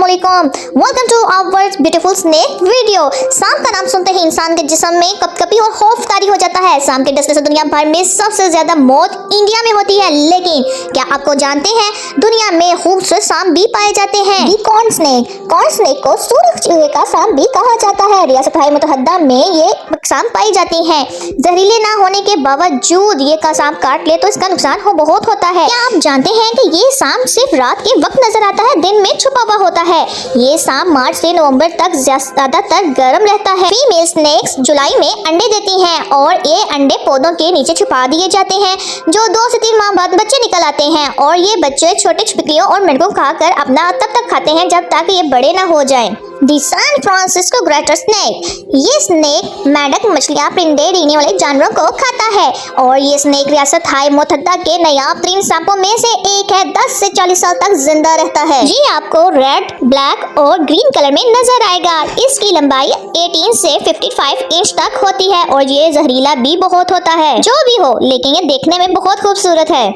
अस्सलामुअलैकुम, welcome to our beautiful snake video. सांप का नाम सुनते ही इंसान के जिस्म में कपकपी और खौफ तारी हो जाता है। सांप के डसने से दुनिया भर में सबसे ज्यादा मौत इंडिया में होती है, लेकिन क्या आपको जानते हैं दुनिया में खूबसूरत सांप भी पाए जाते हैं। दी कॉर्न स्नेक को सूरज चूहे का सांप भी कहा जाता है। रियासत हाय मुतहद्दा में ये सांप पाई जाती हैं। जहरीले ना होने के बावजूद ये का सांप काट ले तो इसका नुकसान बहुत होता है। क्या आप जानते हैं कि ये सांप सिर्फ रात के वक्त नजर आता है, दिन में छुपा हुआ होता है। ये सांप मार्च से नवंबर तक ज्यादातर गर्म रहता है। फीमेल स्नेक्स जुलाई में अंडे देती हैं और ये अंडे पौधों के नीचे छुपा दिए जाते हैं, जो 2 से 3 माह बाद बच्चे निकल आते हैं और ये बच्चे छोटे छिपकलियों और मेंढकों खाकर अपना तब तक खाते हैं जब तक ये बड़े ना हो जाएं। दी सैन फ्रांसिस्को ग्रेटर स्नेक, ये स्नेक मेंढक, मछलियां, परिंदे, रेंगने वाले जानवरों को खाता है और ये स्नेक रियासत हाय मुतहद्दा के नायाब तरीन सांपों में से एक है। 10 से 40 साल तक जिंदा रहता है। ये आपको रेड, ब्लैक और ग्रीन कलर में नजर आएगा। इसकी लंबाई 18 से 55 इंच तक होती है और ये जहरीला भी बहुत होता है। जो भी हो, लेकिन ये देखने में बहुत खूबसूरत है।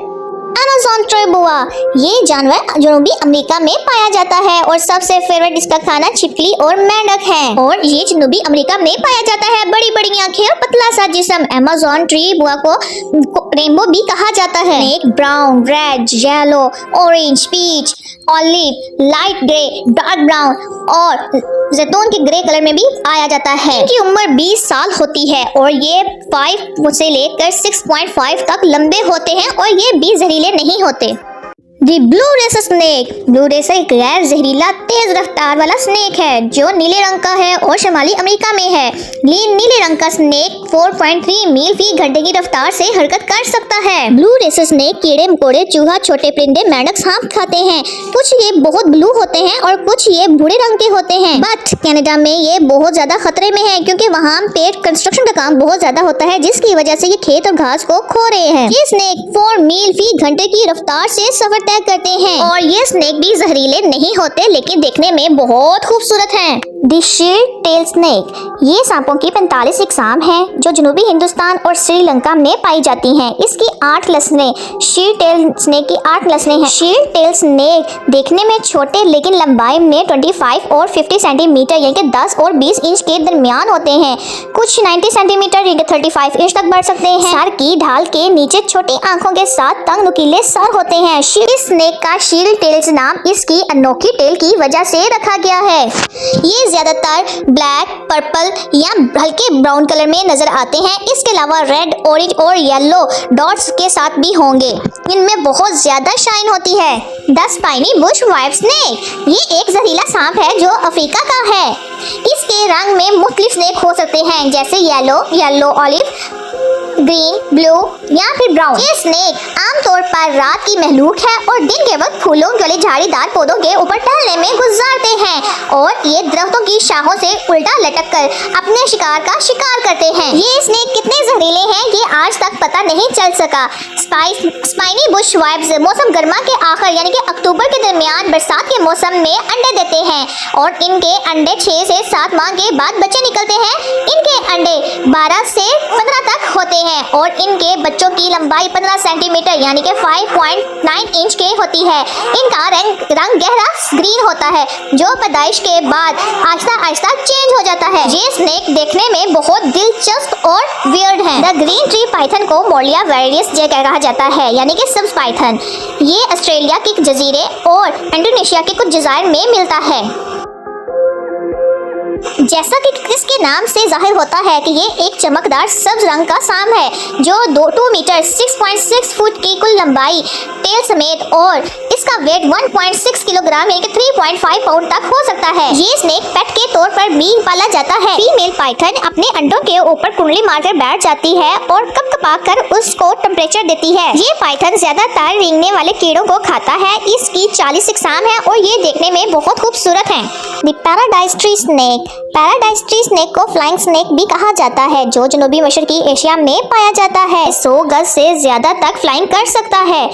अमेज़न ट्रेबुआ, ये जानवर जनूबी अमेरिका में पाया जाता है और सबसे फेवरेट इसका खाना छिपकली और मेंढक है और ये जनूबी अमेरिका में पाया जाता है। बड़ी बड़ी आंखें और पतला सा जिस्म। अमेज़न ट्रेबुआ को रेनबो भी कहा जाता है। एक brown, red, yellow, orange, peach, olive, light grey, dark brown और जैतून के ग्रे कलर में भी पाया जाता है। इनकी उम्र 20 साल होती है और ये 5 से लेकर 6.5 तक लंबे होते हैं और ये भी जहरीले नहीं होते। The blue racer snake, blue racer एक गैर जहरीला तेज रफ्तार वाला स्नेक है जो नीले रंग का है और शुमाली अमेरिका में है। नीले रंग का स्नेक 4.3 मील फी घंटे की रफ्तार से हरकत कर सकता है। ब्लू रेसर स्नेक कीड़े मकोड़े, चूहा, छोटे परिंदे, मेंढक, सांप खाते हैं। कुछ ये बहुत ब्लू होते हैं और कुछ ये भूरे रंग के होते हैं। बट कनाडा में ये बहुत ज्यादा खतरे में है क्योंकि वहाँ पे कंस्ट्रक्शन का काम बहुत ज्यादा होता है, जिसकी वजह से ये खेत और घास को खो रहे हैं। ये स्नेक 4 मील फी घंटे की रफ्तार से सफर करते हैं और ये स्नेक भी जहरीले नहीं होते, लेकिन देखने में बहुत खूबसूरत हैं। दी शीर टेल स्नेक, ये सांपों की 45 इकसाम हैं जो जनूबी हिंदुस्तान और श्रीलंका में पाई जाती हैं। इसकी 8 नस्लें, शीर टेल स्नेक की 8 नस्लें हैं। शीर टेल स्नेक देखने में छोटे लेकिन लंबाई में 25 और 50 सेंटीमीटर यानी कि 10 और 20 इंच के दरमियान होते हैं। कुछ 90 सेंटीमीटर यानी कि 35 इंच तक बढ़ सकते हैं। सर की ढाल के नीचे छोटी आंखों के साथ तंग नुकीले सर होते हैं। इस स्नेक का शीर टेल्स नाम इसकी अनोखी टेल की वजह से रखा गया है। ये ज्यादातर ब्लैक, पर्पल या हल्के ब्राउन कलर में नजर आते हैं। इसके अलावा रेड, ऑरेंज और येलो डॉट्स के साथ भी होंगे। इनमें बहुत ज्यादा शाइन होती है। The spiny bush viper snake, ये एक जहरीला सांप है जो अफ्रीका का है। इसके रंग में मुख्तलिफ स्नेक हो सकते हैं जैसे येलो, ऑलिव, ग्रीन, ब्लू या फिर ब्राउन। ये स्नेक आमतौर पर रात की महलूक है और दिन के वक्त फूलों वाले झाड़ीदार पौधों के ऊपर टहलने में गुजारते हैं और ये दरख्तों की शाखों से उल्टा लटक कर अपने शिकार का शिकार करते हैं। ये स्नेक कितने जहरीले हैं ये आज तक पता नहीं चल सका। स्पाइनी बुश वाइफ्स मौसम गर्मा के आखिर यानी कि अक्टूबर के दरमियान बरसात के मौसम में अंडे देते हैं और इनके अंडे 6 से 7 माह के बाद बच्चे निकलते हैं। इनके अंडे 12 से 15 तक होते हैं और इनके बच्चों की लंबाई 15 सेंटीमीटर यानी कि 5.9 इंच के होती है। इनका रंग गहरा ग्रीन होता है जो पैदाइश के बाद आहिस्ता आहिस्ता चेंज हो जाता है। ये स्नेक देखने में बहुत दिलचस्प और वियर्ड है। द ग्रीन ट्री पाइथन को मोलिया वेरियस कहा जाता है यानी कि सब्ज पाइथन। ये ऑस्ट्रेलिया के जजीरे और इंडोनेशिया के कुछ जज़ायर में मिलता है। जैसा कि इसके नाम से जाहिर होता है कि ये एक चमकदार सब्ज रंग का सांप है जो 2 मीटर 6.6 फुट की कुल लंबाई टेल समेत और इसका वेट 1.6 किलोग्राम यानी कि 3.5 पाउंड तक हो सकता है। ये स्नेक पेट के तौर पर भी पाला जाता है। फीमेल पाइथन अपने अंडों के ऊपर कुंडली मारकर बैठ जाती है और कपकपा कर उसको टेम्परेचर देती है। ये पाइथन ज्यादातर रेंगने वाले कीड़ों को खाता है। इसकी 40 इकसाम है और ये देखने में बहुत खूबसूरत है। The paradise tree snake, paradise tree snake को फ्लाइंग स्नेक भी कहा जाता है जो जनूबी मशरकी एशिया में पाया जाता है। 100 गज से ज्यादा तक फ्लाइंग कर सकता है।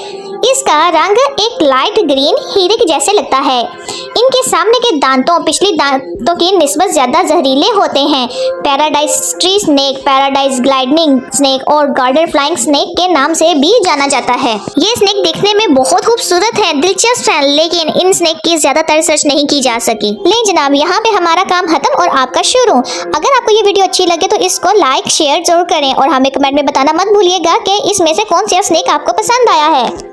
इसका रंग एक लाइट ग्रीन हीरे के जैसे लगता है। इनके सामने के दांतों पिछली दांतों की निस्बत ज्यादा जहरीले होते हैं। Paradise tree snake, paradise gliding snake और गार्डन फ्लाइंग स्नेक के नाम से भी जाना जाता है। ये स्नेक देखने में बहुत खूबसूरत है, दिलचस्प है, लेकिन इन स्नेक की ज्यादातर सर्च नहीं की जा सकी। ले जनाब, यहाँ पे हमारा काम खत्म और आपका शुरू। अगर आपको ये वीडियो अच्छी लगे तो इसको लाइक शेयर जरूर करें और हमें कमेंट में बताना मत भूलिएगा कि इसमें से कौन सा स्नेक आपको पसंद आया है।